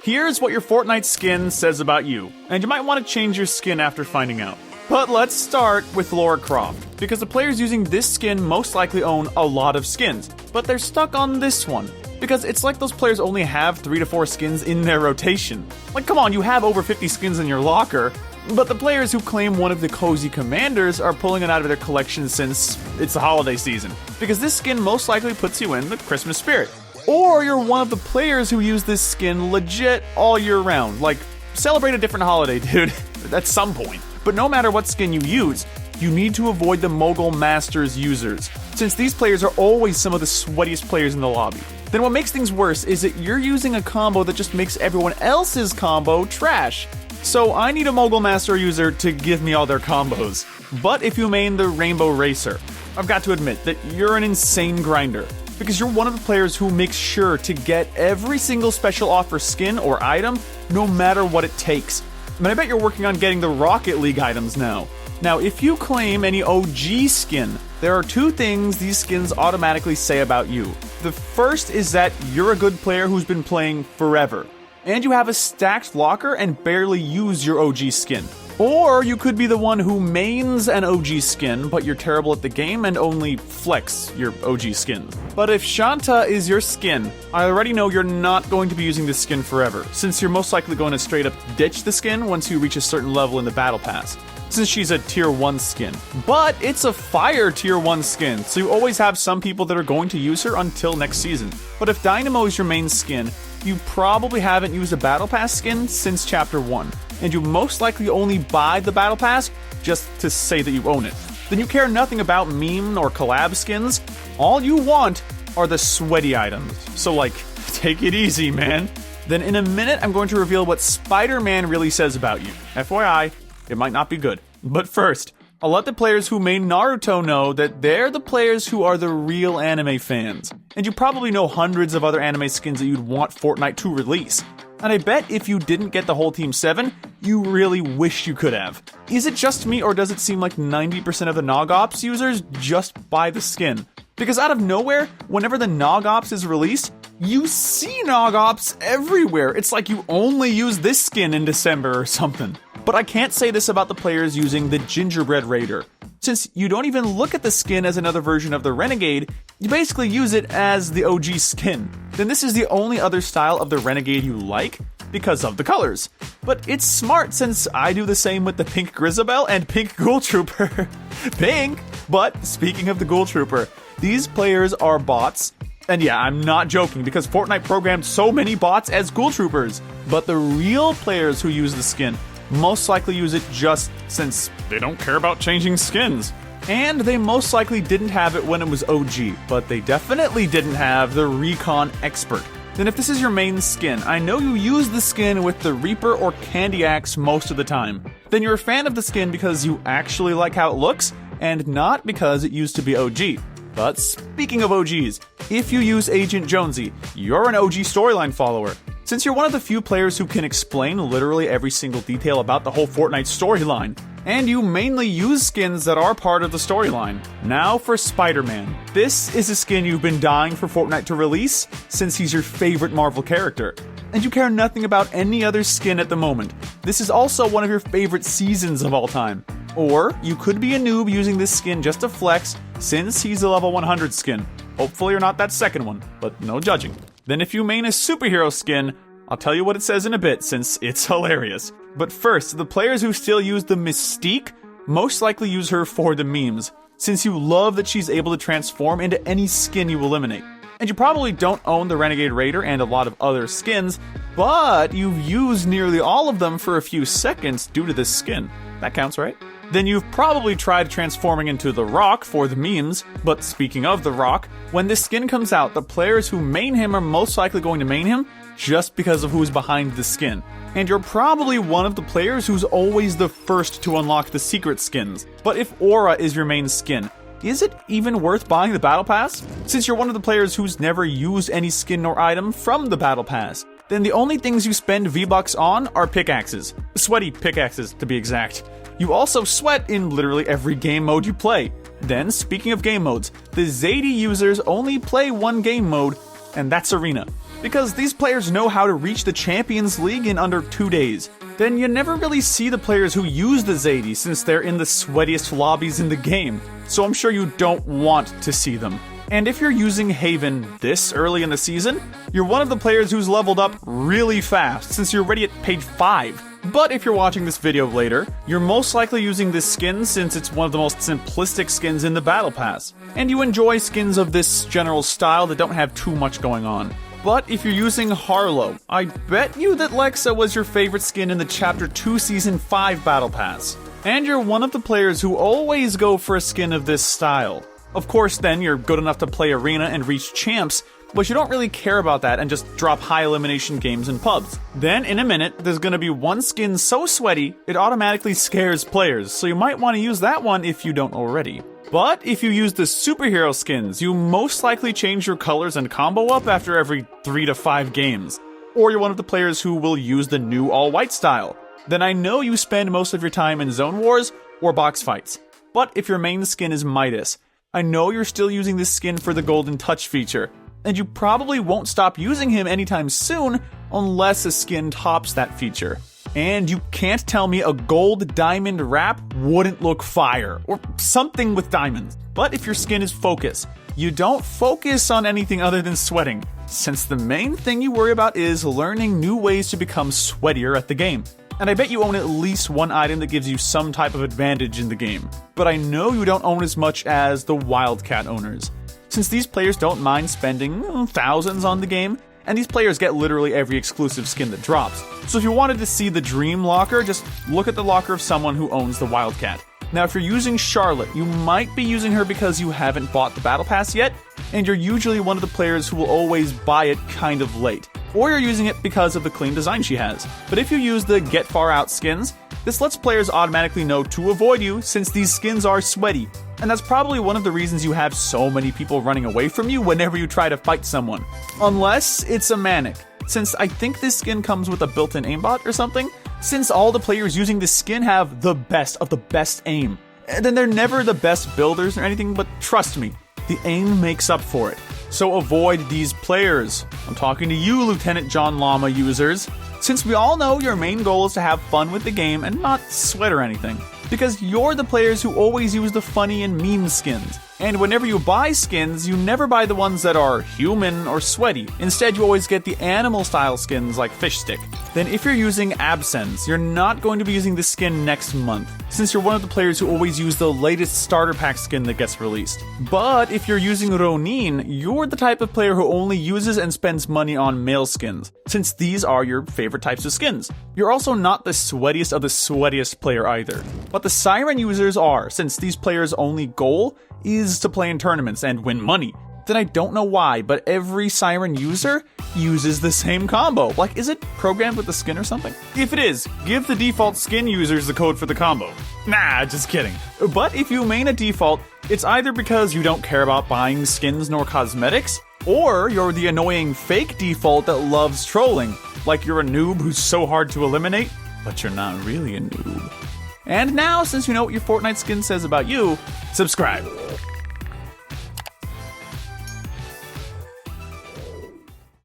Here's what your Fortnite skin says about you, and you might want to change your skin after finding out. But let's start with Lara Croft, because the players using this skin most likely own a lot of skins, but they're stuck on this one, because it's like those players only have 3 to 4 skins in their rotation. Like, come on, you have over 50 skins in your locker, but the players who claim one of the cozy commanders are pulling it out of their collection since it's the holiday season, because this skin most likely puts you in the Christmas spirit. Or you're one of the players who use this skin legit all year round, like, celebrate a different holiday, dude, at some point. But no matter what skin you use, you need to avoid the Mogul Masters users, since these players are always some of the sweatiest players in the lobby. Then what makes things worse is that you're using a combo that just makes everyone else's combo trash. So I need a Mogul Master user to give me all their combos. But if you main the Rainbow Racer, I've got to admit that you're an insane grinder, because you're one of the players who makes sure to get every single special offer skin or item, no matter what it takes. I mean, I bet you're working on getting the Rocket League items now. Now, if you claim any OG skin, there are 2 things these skins automatically say about you. The first is that you're a good player who's been playing forever, and you have a stacked locker and barely use your OG skin. Or you could be the one who mains an OG skin, but you're terrible at the game and only flex your OG skin. But if Shanta is your skin, I already know you're not going to be using this skin forever, since you're most likely going to straight up ditch the skin once you reach a certain level in the battle pass, since she's a tier 1 skin. But it's a fire tier 1 skin, so you always have some people that are going to use her until next season. But if Dynamo is your main skin, you probably haven't used a battle pass skin since chapter 1. And you most likely only buy the battle pass just to say that you own it. Then you care nothing about meme or collab skins. All you want are the sweaty items. So like, take it easy, man. Then in a minute, I'm going to reveal what Spider-Man really says about you. FYI, it might not be good. But first, I'll let the players who main Naruto know that they're the players who are the real anime fans. And you probably know hundreds of other anime skins that you'd want Fortnite to release. And I bet if you didn't get the whole Team 7, you really wish you could have. Is it just me, or does it seem like 90% of the Nogops users just buy the skin? Because out of nowhere, whenever the Nogops is released, you see Nogops everywhere. It's like you only use this skin in December or something. But I can't say this about the players using the Gingerbread Raider. Since you don't even look at the skin as another version of the Renegade, you basically use it as the OG skin. Then this is the only other style of the Renegade you like, because of the colors. But it's smart since I do the same with the Pink Grisabelle and Pink Ghoul Trooper. Pink! But speaking of the Ghoul Trooper, these players are bots. And yeah, I'm not joking, because Fortnite programmed so many bots as Ghoul Troopers. But the real players who use the skin most likely use it just since they don't care about changing skins. And they most likely didn't have it when it was OG, but they definitely didn't have the Recon Expert. Then if this is your main skin, I know you use the skin with the Reaper or Candy Axe most of the time. Then you're a fan of the skin because you actually like how it looks, and not because it used to be OG. But speaking of OGs, if you use Agent Jonesy, you're an OG storyline follower. Since you're one of the few players who can explain literally every single detail about the whole Fortnite storyline, and you mainly use skins that are part of the storyline. Now for Spider-Man. This is a skin you've been dying for Fortnite to release since he's your favorite Marvel character. And you care nothing about any other skin at the moment. This is also one of your favorite seasons of all time. Or you could be a noob using this skin just to flex since he's a level 100 skin. Hopefully you're not that second one, but no judging. Then if you main a superhero skin, I'll tell you what it says in a bit since it's hilarious. But first, the players who still use the Mystique most likely use her for the memes, since you love that she's able to transform into any skin you eliminate. And you probably don't own the Renegade Raider and a lot of other skins, but you've used nearly all of them for a few seconds due to this skin. That counts, right? Then you've probably tried transforming into The Rock for the memes, but speaking of The Rock, when this skin comes out, the players who main him are most likely going to main him just because of who's behind the skin. And you're probably one of the players who's always the first to unlock the secret skins. But if Aura is your main skin, is it even worth buying the Battle Pass? Since you're one of the players who's never used any skin or item from the Battle Pass, then the only things you spend V-Bucks on are pickaxes. Sweaty pickaxes, to be exact. You also sweat in literally every game mode you play. Then, speaking of game modes, the Zadie users only play one game mode, and that's Arena. because these players know how to reach the Champions League in under 2 days. Then you never really see the players who use the Zadie since they're in the sweatiest lobbies in the game, so I'm sure you don't want to see them. And if you're using Haven this early in the season, you're one of the players who's leveled up really fast since you're already at page 5. But if you're watching this video later, you're most likely using this skin since it's one of the most simplistic skins in the Battle Pass, and you enjoy skins of this general style that don't have too much going on. But if you're using Harlow, I bet you that Lexa was your favorite skin in the Chapter 2 Season 5 Battle Pass, and you're one of the players who always go for a skin of this style. Of course, then you're good enough to play Arena and reach champs, but you don't really care about that and just drop high elimination games in pubs. Then, in a minute, there's gonna be one skin so sweaty, it automatically scares players, so you might want to use that one if you don't already. But if you use the superhero skins, you most likely change your colors and combo up after every 3 to 5 games. Or you're one of the players who will use the new all-white style. Then I know you spend most of your time in zone wars or box fights. But if your main skin is Midas, I know you're still using this skin for the Golden Touch feature, and you probably won't stop using him anytime soon unless a skin tops that feature. And you can't tell me a gold diamond wrap wouldn't look fire, or something with diamonds. But if your skin is Focus, you don't focus on anything other than sweating, since the main thing you worry about is learning new ways to become sweatier at the game. And I bet you own at least one item that gives you some type of advantage in the game. But I know you don't own as much as the Wildcat owners, since these players don't mind spending thousands on the game, and these players get literally every exclusive skin that drops. So if you wanted to see the dream locker, just look at the locker of someone who owns the Wildcat. Now if you're using Charlotte, you might be using her because you haven't bought the Battle Pass yet, and you're usually one of the players who will always buy it kind of late. Or you're using it because of the clean design she has. But if you use the Get Far Out skins, this lets players automatically know to avoid you since these skins are sweaty. And that's probably one of the reasons you have so many people running away from you whenever you try to fight someone. Unless it's a Manic, since I think this skin comes with a built-in aimbot or something, since all the players using this skin have the best of the best aim. And then they're never the best builders or anything, but trust me, the aim makes up for it. So avoid these players. I'm talking to you, Lieutenant John Llama users, since we all know your main goal is to have fun with the game and not sweat or anything. Because you're the players who always use the funny and meme skins. And whenever you buy skins, you never buy the ones that are human or sweaty. Instead, you always get the animal style skins like Fish Stick. Then if you're using Absence, you're not going to be using this skin next month, since you're one of the players who always use the latest starter pack skin that gets released. But if you're using Ronin, you're the type of player who only uses and spends money on male skins, since these are your favorite types of skins. You're also not the sweatiest of the sweatiest player either. But the Siren users are, since these players' only goal is to play in tournaments and win money. Then I don't know why, but every Siren user uses the same combo. Like, is it programmed with the skin or something? If it is, give the default skin users the code for the combo. Nah, just kidding. But if you main a default, it's either because you don't care about buying skins nor cosmetics, or you're the annoying fake default that loves trolling. Like you're a noob who's so hard to eliminate, but you're not really a noob. And now, since you know what your Fortnite skin says about you, subscribe.